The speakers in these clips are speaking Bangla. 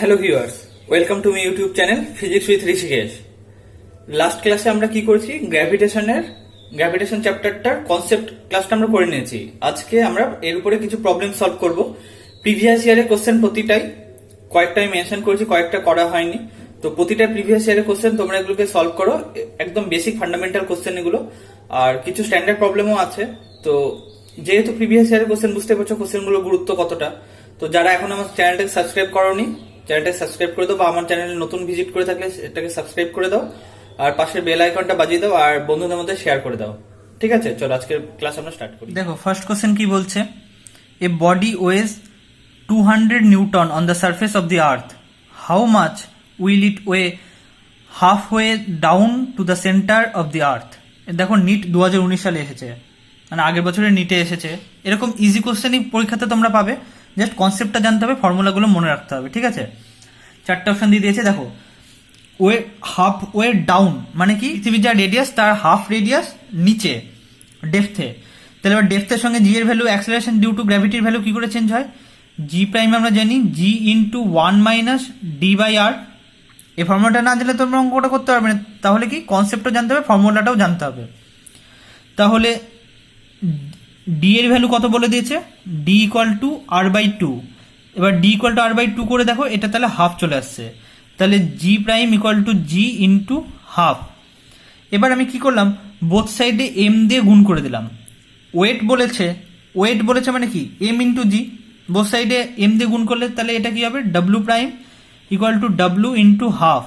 Hello viewers, welcome to my YouTube channel physics with Rishikesh. Last ক্লাসে আমরা কি করেছি, গ্র্যাভিটেশন চ্যাপ্টারটার কনসেপ্ট ক্লাসটা আমরা করে নিয়েছি। আজকে আমরা এর উপরে কিছু প্রবলেম সলভ করব। প্রিভিয়াস ইয়ারের কোশ্চেন প্রতিটাই, কয়েকটা আমি মেনশন করেছি, কয়েকটা করা হয়নি। তো প্রতিটা প্রিভিয়াস ইয়ারের কোশ্চেন তোমরা এগুলোকে সলভ করো, একদম বেসিক ফান্ডামেন্টাল কোশ্চেন এগুলো, আর কিছু স্ট্যান্ডার্ড প্রবলেমও আছে। তো যেহেতু প্রিভিয়াস ইয়ারের কোশ্চেন, বুঝতে পারছো কোশ্চেনগুলোর গুরুত্ব কতটা। তো যারা এখন আমার চ্যানেলটাকে সাবস্ক্রাইব করোনি, চ্যানেলটাকে সাবস্ক্রাইব করে দাও, বা আমার চ্যানেলে নতুন ভিজিট করে থাকলে এটাকে সাবস্ক্রাইব করে দাও, আর পাশের বেল আইকনটা বাজিয়ে দাও, আর বন্ধুদের মধ্যে শেয়ার করে দাও। ঠিক আছে, চলো আজকের ক্লাস আমরা স্টার্ট করি। দেখো ফার্স্ট কোশ্চেন কি বলছে, a body weighs 200 newton on the surface of the earth, how much will it weigh half way down to the centre of the earth. দেখো নিট 2019 সালে এসেছে, মানে আগের বছরের নিটে এসেছে। এরকম ইজি কোশ্চেনই পরীক্ষাতে তোমরা পাবে, জাস্ট কনসেপ্টটা জানতে হবে, ফর্মুলাগুলো মনে রাখতে হবে। ঠিক আছে, চারটে অপশন দিয়ে দিয়েছে। দেখো ওয়ে হাফ ওয়ে ডাউন মানে কি, পৃথিবীর যা রেডিয়াস তার হাফ রেডিয়াস নিচে ডেপথে। তাহলে এবার ডেপথের সঙ্গে জি এর ভ্যালু, অ্যাক্সেলারেশন ডিউ টু গ্র্যাভিটির ভ্যালু কি করে চেঞ্জ হয়? জি প্রাইম আমরা জানি g into 1 minus d by r. এই ফর্মুলাটা না জানলে তোমরা অঙ্কটা করতে পারবে না। তাহলে কি, কনসেপ্টও জানতে হবে, ফর্মুলাটাও জানতে হবে। তাহলে ডি এর ভ্যালু কত বলে দিয়েছে, d equal to r by two. এবার d equal to r by two করে দেখো, এটা তাহলে হাফ চলে আসছে। তাহলে g prime equal to g into half. এবার আমি কি করলাম, বোথ সাইডে এম দিয়ে গুণ করে দিলাম। ওয়েট বলেছে মানে কি, এম ইন্টু জি, বোথ সাইডে এম দিয়ে গুণ করলে তাহলে এটা কি হবে, W prime equal to W into half.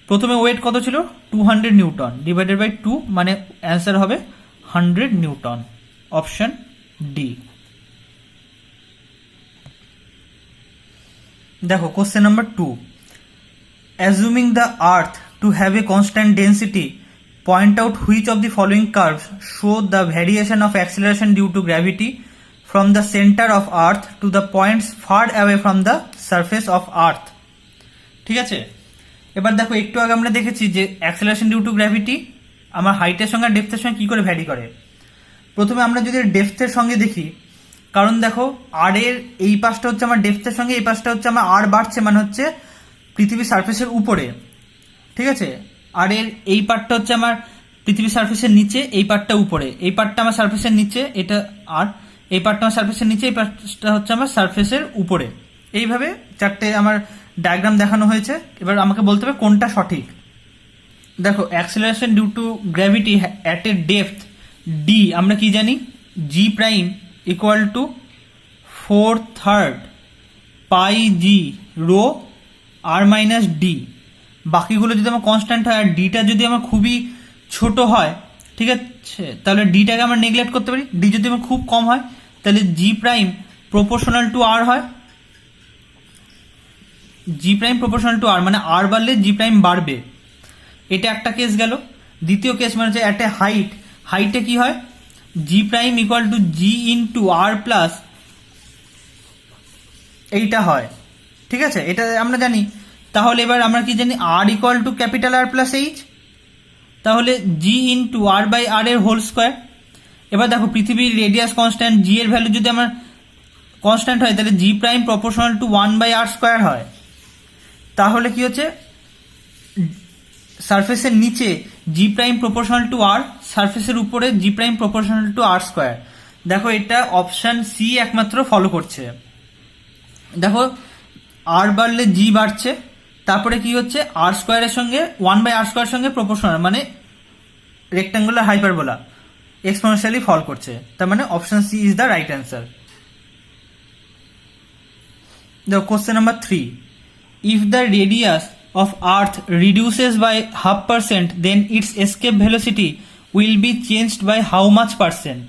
প্রথমে ওয়েট কত ছিল, 200 নিউটন, ডিভাইডেড বাই 2, মানে অ্যান্সার হবে 100 নিউটন, অপশন ডি। দেখো question number 2, assuming the earth to have a constant density, point out which of the following curves show the variation of acceleration due to gravity from the center of earth to the points far away from the surface of earth। ঠিক আছে, এবার দেখো একটু আগে আমরা দেখেছি যে অ্যাক্সেলারেশন ডিউ টু গ্র্যাভিটি আমার হাইটের সঙ্গে আর ডেপথের সঙ্গে কি করে ভ্যারি করে। প্রথমে আমরা যদি ডেপথের সঙ্গে দেখি, কারণ দেখো আর এর এই পাশটা হচ্ছে আমার ডেপথের সঙ্গে, এই পাশটা হচ্ছে আমার আর বাড়ছে, মানে হচ্ছে পৃথিবীর সারফেসের উপরে। ঠিক আছে, আর এর এই পার্টটা হচ্ছে আমার পৃথিবীর সারফেসের নিচে, এই পার্টটা উপরে, এই পার্টটা আমার সারফেসের নিচে, এটা আর এই পার্টটা আমার সারফেসের নিচে, এই পার্টটা হচ্ছে আমার সারফেসের উপরে। এইভাবে চারটে আমার ডায়াগ্রাম দেখানো হয়েছে। এবার আমাকে বলতে হবে কোনটা সঠিক। দেখো acceleration due to gravity at a depth d আমরা কি জানি, g prime equal to 4/3 pi g rho r minus d. বাকিগুলো যদি আমার কনস্ট্যান্ট হয় আর ডিটা যদি আমার খুবই ছোট হয়, ঠিক আছে, তাহলে ডিটাকে আমরা নেগলেক্ট করতে পারি। ডি যদি আমার খুব কম হয় তাহলে জি প্রাইম প্রপোর্শনাল টু আর হয়। জি প্রাইম প্রপোর্শনাল টু আর মানে আর বাড়লে জি প্রাইম বাড়বে। এটা একটা কেস গেল। দ্বিতীয় কেস মানে হচ্ছে অ্যাট এ হাইটে কি হয়, g prime equal to g into r plus এইটা হয়। ঠিক আছে, এটা আমরা জানি। তাহলে এবার আমরা কি জানি, r equal to capital r plus h, তাহলে জি ইন্টু আর বাই আর এর হোল স্কোয়ার। এবার দেখো পৃথিবীর রেডিয়াস কনস্ট্যান্ট, জি এর ভ্যালু যদি আমার কনস্ট্যান্ট হয় তাহলে g prime proportional to 1 by r square হয়। তাহলে কি হচ্ছে, সারফেসের নিচে g prime proportional to r, সারফেসের উপরে g prime proportional to r square. দেখো এটা অপশন সি একমাত্র ফলো করছে। দেখো আর বাড়লে জি বাড়ছে, তারপরে কি হচ্ছে, আর স্কোয়ারের সঙ্গে 1 বাই আর স্কোয়ারের সঙ্গে প্রপোর্শনাল, মানে রেক্টাঙ্গুলার হাইপারবোলা এক্সপোনেনশিয়ালি ফল করছে। তার মানে option C is the right answer. দেখো question number 3, if the radius of earth reduces by 0.5%, then its escape velocity will be changed by how much percent?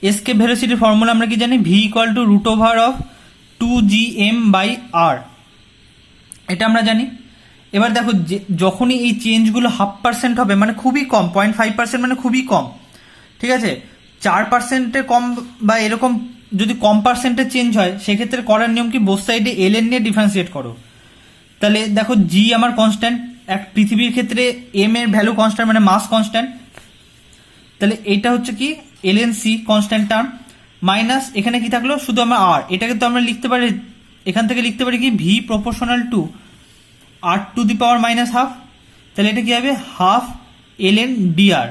escape velocity formula আমরা কি জানি, v equal to root over of 2gm by r, এটা আমরা জানি। এবার দেখো যখনই এই চেঞ্জগুলো 0.5% হবে মানে খুবই কম, 0.5% মানে খুবই কম। ঠিক আছে, 4%-এর কম বা এরকম যদি কম পার্সেন্টের চেঞ্জ হয়, সেক্ষেত্রে করার নিয়ম কি, বোথ সাইডে এলএন নিয়ে ডিফারেন্সিয়েট করো। তাহলে দেখো জি আমার কনস্ট্যান্ট, এক পৃথিবীর ক্ষেত্রে এম এর ভ্যালু কনস্ট্যান্ট মানে মাস কনস্ট্যান্ট, তাহলে এটা হচ্ছে কি L N C constant term, minus এখানে কি থাকলো শুধু আমার আর, এটাকে তো আমরা লিখতে পারি এখান থেকে লিখতে পারি কি V proportional to R to the power minus half, তাহলে এটা কি হবে হাফ এল এন ডিআর।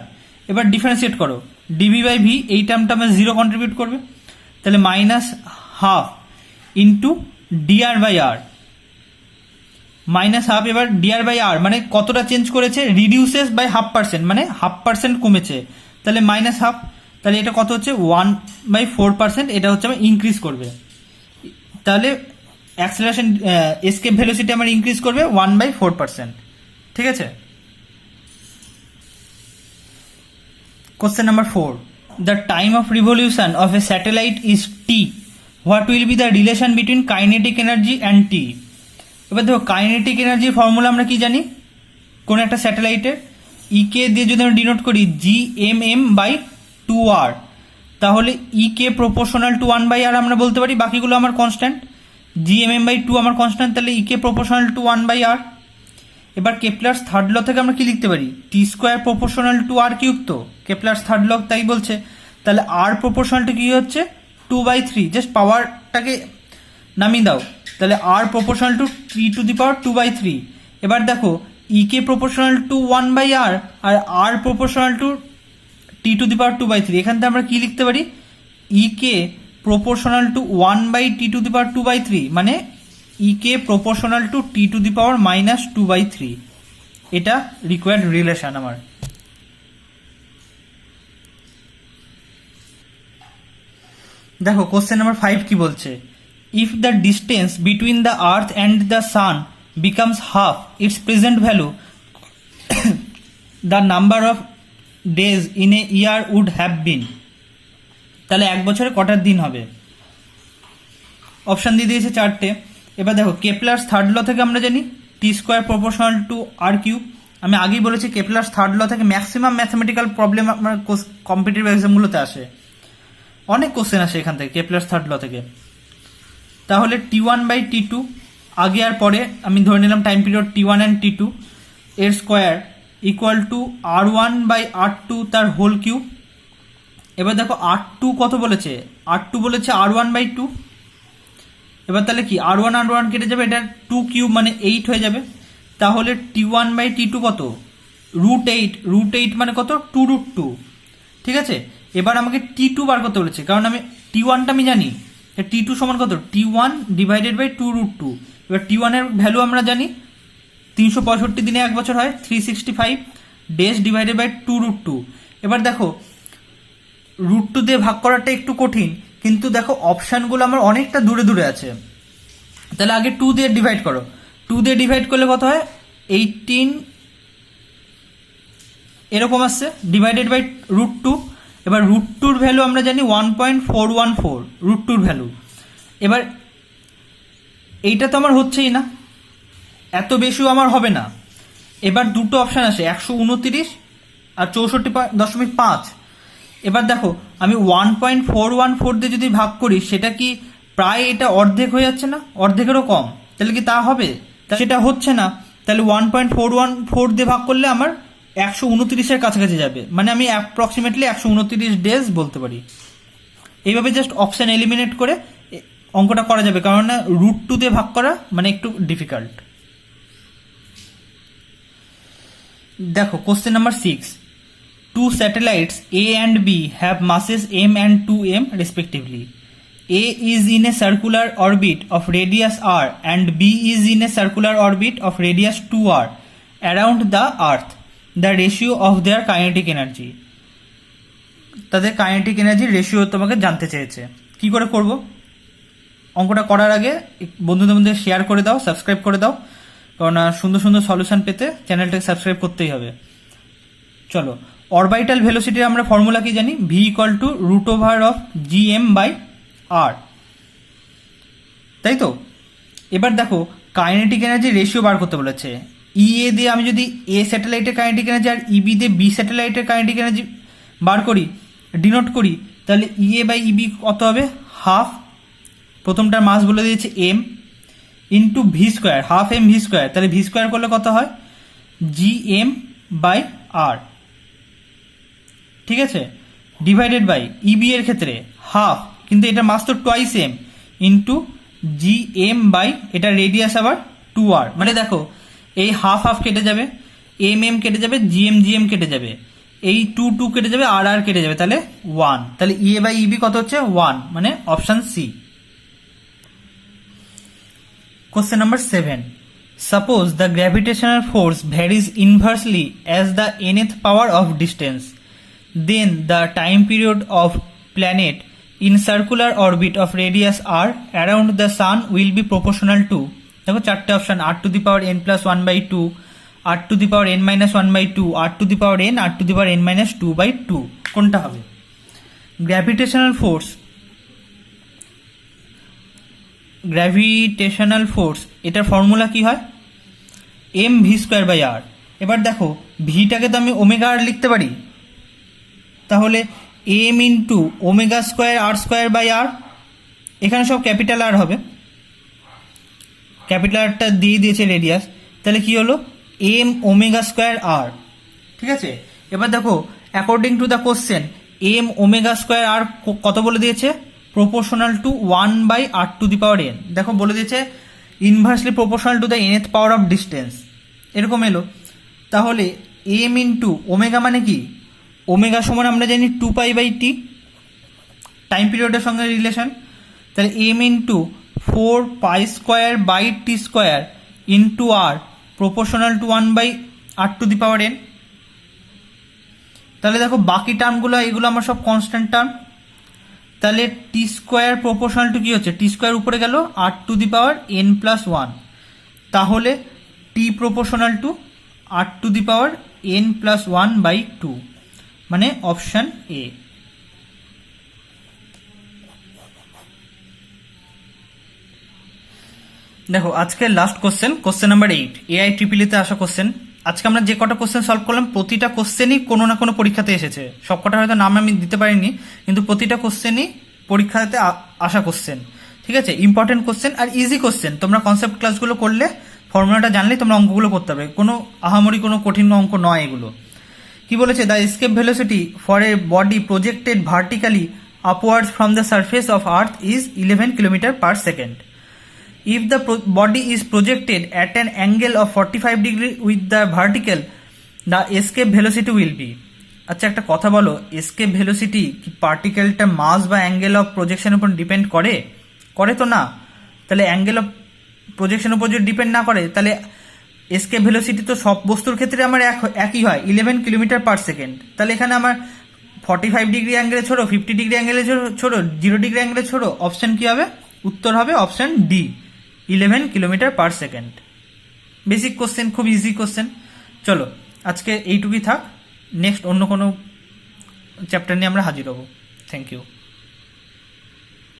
এবার ডিফারেন্সিয়েট করো, ডিভি বাই ভি এই টার্মটা আমার জিরো কন্ট্রিবিউট করবে, তাহলে minus half into D R by R, minus half. এবার ডিআর বাই আর মানে কতটা চেঞ্জ করেছে, রিডিউসেস বাই 0.5%, মানে 0.5% কমেছে, তাহলে মাইনাস হাফ। তাহলে এটা কত হচ্ছে 1/4%, এটা হচ্ছে আমার ইনক্রিজ করবে, তাহলে অ্যাক্সেলারেশন এসকেপ ভেলোসিটি আমার ইনক্রিজ করবে 1/4%। ঠিক আছে। Question number 4. The time of revolution of a satellite is t. What will be the relation between kinetic energy and t? এবার দেখো কাইনেটিক এনার্জির ফর্মুলা আমরা কি জানি, কোন একটা স্যাটেলাইটের ইকে দিয়ে যদি আমরা ডিনোট করি GMM/2r, তাহলে ইকে প্রপোর্শনাল টু 1/r আমরা বলতে পারি, বাকিগুলো আমার কনস্ট্যান্ট। GMM/2 আমার কনস্ট্যান্ট, তাহলে ইকে প্রপোর্শনাল টু 1/r। এবার কেপলার্স থার্ড ল থেকে আমরা কি লিখতে পারি, t square proportional to r cube, তো কেপলার্স থার্ড ল তাই বলছে, তাহলে আর প্রপোর্শনাল টু কি হচ্ছে 2/3, জাস্ট পাওয়ারটাকে নামিয়ে দাও, তাহলে r proportional to t to the power 2/3। এবার দেখো ইকে প্রপোর্শনাল টু 1/r আর r proportional to t to the power 2/3, এখান থেকে আমরা কি লিখতে পারি, ইকে proportional to 1/t to the power 2/3, মানে ইকে proportional to t to the power -2/3। এটা রিকোয়ার্ড রিলেশন আমার। দেখো কোশ্চেন নাম্বার 5 কি বলছে, if the distance between the earth and the sun becomes half its present value, the number of days in a year would have been. তাহলে এক বছরে কটার দিন হবে, অপশান দিয়ে দিয়েছে 4টে। এবার দেখো কেপলার্স থার্ড ল থেকে আমরা জানি t square proportional to r cube. আমি আগেই বলেছি কেপলার্স থার্ড ল থেকে ম্যাক্সিমাম ম্যাথমেটিক্যাল প্রবলেম আমার কম্পিটিটিভ এক্সামগুলোতে আসে, অনেক কোশ্চেন আসে এখান থেকে কেপলার্স থার্ড ল থেকে। তাহলে T1/T2 আগে আর পরে আমি ধরে নিলাম time period T1 and T2 এর স্কোয়ার ইকুয়াল টু R1/R2 তার হোল কিউব। এবার দেখো R2 কত বলেছে, R2 বলেছে R1/2। এবার তাহলে কি R1 কেটে যাবে, এটা 2 কিউব মানে 8 হয়ে যাবে। তাহলে T1/T2 কত, √8, √8 মানে কত 2√2। ঠিক আছে। এবার আমাকে T2 বার করতে বলেছে, কারণ আমি T1টা আমি জানি, T2 সমান কত T1 ডিভাইডেড বাই 2√2। এবার T1 এর ভ্যালু আমরা জানি 365 দিনে এক বছর হয়, 365 ডেজ ডিভাইডেড বাই 2√2। এবার দেখো √2 দিয়ে ভাগ করাটা একটু কঠিন, কিন্তু দেখো অপশানগুলো আমার অনেকটা দূরে দূরে আছে, তাহলে আগে 2 দিয়ে ডিভাইড করো, 2 দিয়ে ডিভাইড করলে কত হয় 18 এরকম আসছে ডিভাইডেড বাই √2। এবার √2 ভ্যালু আমরা জানি 1.414 √2 ভ্যালু। এবার এইটা তো আমার হচ্ছেই না, এত বেশিও আমার হবে না। এবার দুটো অপশান আসে 129 আর 64.5। এবার দেখো আমি 1.414 দিয়ে যদি ভাগ করি, সেটা কি প্রায় এটা অর্ধেক হয়ে যাচ্ছে না, অর্ধেকেরও কম, তাহলে কি তা হবে, সেটা হচ্ছে না। তাহলে 1.414 দিয়ে ভাগ করলে আমার 129-এর কাছাকাছি যাবে, মানে আমি অ্যাপ্রক্সিমেটলি 129 ডেজ বলতে পারি। এইভাবে জাস্ট অপশান এলিমিনেট করে অঙ্কটা করা যাবে, কারণ √2 দিয়ে ভাগ করা মানে একটু ডিফিকাল্ট। দেখো question number 6, 2 satellites A and B have masses m and 2m respectively. A is in a circular orbit of radius r and B is in a circular orbit of radius 2r around the earth. The ratio of their kinetic energy. তাদের কাইনেটিক এনার্জি রেশিও তোমাকে জানতে চেয়েছে। কি করে করব, অঙ্কটা করার আগে বন্ধুদের মধ্যে শেয়ার করে দাও, সাবস্ক্রাইব করে দাও, কারণ সুন্দর সুন্দর সলিউশন পেতে চ্যানেলটাকে সাবস্ক্রাইব করতেই হবে। চলো, অরবিটাল ভেলোসিটির আমরা ফর্মুলা কি জানি, v = √gm/r, তাই তো। এবার দেখো কাইনেটিক এনার্জি রেশিও বার করতে বলেছে। ইএ দিয়ে আমি যদি এ স্যাটেলাইটের কাইনেটিক এনার্জি আর ইবি দিয়ে বি স্যাটেলাইটের কাইনেটিক এনার্জি বার করি, ডিনোট করি, তাহলে ইএ/ইবি কত হবে, হাফ, প্রথমটার মাস বলে দিয়েছে m, into V square, half m V square, তাহলে ভি স্কোয়ার করলে কত হয় gm/r। ঠিক আছে, ডিভাইডেড বাই ইবি এর ক্ষেত্রে হাফ, কিন্তু এটা মাস তো twice m, into G M by এটা রেডিয়াস আবার 2r, মানে দেখো এই হাফ হাফ কেটে যাবে, এম এম কেটে যাবে, জি এম কেটে যাবে, এই 2 কেটে যাবে, আর আর কেটে যাবে, তাহলে 1, তাহলে এ বাই ইবি কত হচ্ছে 1, মানে option C. Question number 7. Suppose the gravitational force varies inversely as the nth power of distance. Then the time period of planet in circular orbit of radius r around the sun will be proportional to, দেখো চারটে option, r to the power n plus 1 by 2, r to the power n minus 1 by 2, r to the power n, r to the power n minus 2 by 2, কোনটা হবে? গ্র্যাভিটেশনাল ফোর্স এটার ফর্মুলা কি হয়? এম ভি স্কোয়ার বাই আর। এবার দেখো ভিটাকে তো আমি ওমেগা আর লিখতে পারি, তাহলে M into omega square r square by r, এখানে সব ক্যাপিটাল আর হবে, ক্যাপিটাল আরটা দিয়ে দিয়েছে রেডিয়াস, তাহলে কি হলো এম ওমেগা স্কোয়ার আর। ঠিক আছে, এবার দেখো according to the question m omega square r কত বলে দিয়েছে? Proportional to 1 by R to the power n. দেখো বলে দিয়েছে inversely proportional to the nth power of distance, এরকম এলো। তাহলে এম ইন্টু ওমেগা মানে কি? ওমেগা সমান আমরা জানি 2 পাই বাই টি, টাইম পিরিয়ডের সঙ্গে রিলেশন, তাহলে M into 4 pi square by T square into R proportional to 1 by R to the power N. তাহলে দেখো বাকি টার্মগুলো এগুলো আমার সব কনস্ট্যান্ট টার্ম, তাহলে টি স্কোয়ার প্রপোর্শনাল টু কি হচ্ছে? টি স্কোয়ার উপরে গেল r to the power n plus 1, তাহলে t proportional to R to the power n plus 1 by 2, মানে অপশন এ। দেখো আজকের last question, question number 8, AI ট্রিপলিতে আসা কোশ্চেন। আজকে আমরা যে কটা কোশ্চেন সলভ করলাম প্রতিটা কোশ্চেনই কোনো না কোনো পরীক্ষাতে এসেছে, সব কটা হয়তো নাম আমি দিতে পারিনি, কিন্তু প্রতিটা কোশ্চেনই পরীক্ষাতে আসা কোশ্চেন। ঠিক আছে, ইম্পর্টেন্ট কোশ্চেন আর ইজি কোশ্চেন। তোমরা কনসেপ্ট ক্লাসগুলো করলে, ফর্মুলাটা জানলে তোমরা অঙ্কগুলো করতে পারবে, কোনো আহামরি কোনো কঠিন অঙ্ক নয় এগুলো। কি বলেছে? The escape velocity for a body projected vertically upwards from the surface of earth is 11 kilometre per second. If the body is projected at an angle of 45 degree with the vertical, the escape velocity will be. আচ্ছা একটা কথা বলো, এসকেপ ভেলোসিটি কি পার্টিকেলটা মাস বা অ্যাঙ্গেল অফ প্রজেকশনের উপর ডিপেন্ড করে? করে তো না। তাহলে অ্যাঙ্গেল অফ প্রজেকশনের উপর যদি ডিপেন্ড না করে, তাহলে এসকেপ ভেলোসিটি তো সব বস্তুর ক্ষেত্রে আমার একই হয়, 11 কিলোমিটার পার সেকেন্ড। তাহলে এখানে আমার 45 ডিগ্রি অ্যাঙ্গেলে ছোড়ো, 50 ডিগ্রি অ্যাঙ্গেলে ছোড়ো, 0 ডিগ্রি অ্যাঙ্গেলে ছোড়ো, অপশন কি হবে? উত্তর হবে option D, 11 kilometre per second. Basic question, খুব ইজি কোশ্চেন। চলো আজকে এইটুকুই থাক, নেক্সট অন্য কোনো চ্যাপ্টার নিয়ে আমরা হাজির হব। Thank you.